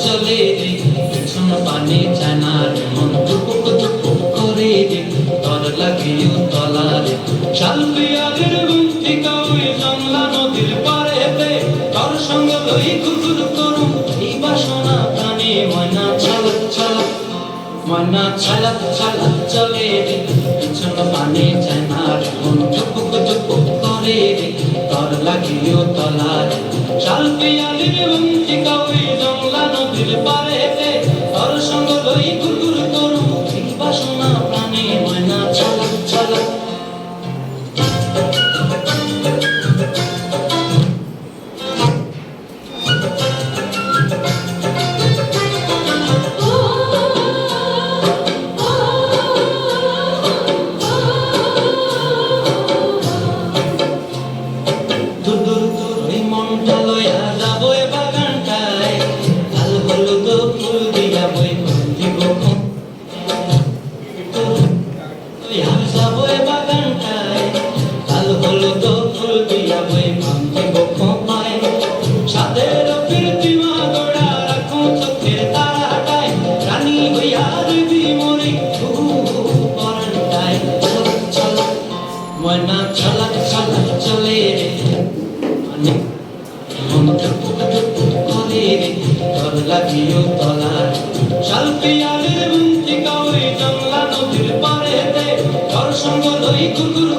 চলে রে পেছন পানে জানার মন টুকুক টুকুক করে রে তর লাগিও তলারে শাল পিয়ারের গুন্থিকা ওই জংলা নদীর পারেতে তর সঙ্গ লই ঘুরঘুর করুম এই বাসনা প্রাণে ময়না ছলক ছলক ময়না ছলক ছলক চলে রে পেছন পানে জানার মন টুকুক টুকুক করে রে তর লাগিও তলারে শাল পিয়ারের গুন্থিকা ওই জংলা নদীর পারেতে তর সঙ্গ লই ঘুরঘুর করুম এই বাসনা প্রাণে ময়না ছলক ছলক ময়না ছলক ছলক চলে রে মন টুকুক টুকুক করে রে তর লাগিও তলার শাল পিয়ারের গুন্থিকা ওই জংলা নদীর পারেতে তর সঙ্গ লই ঘুরঘুর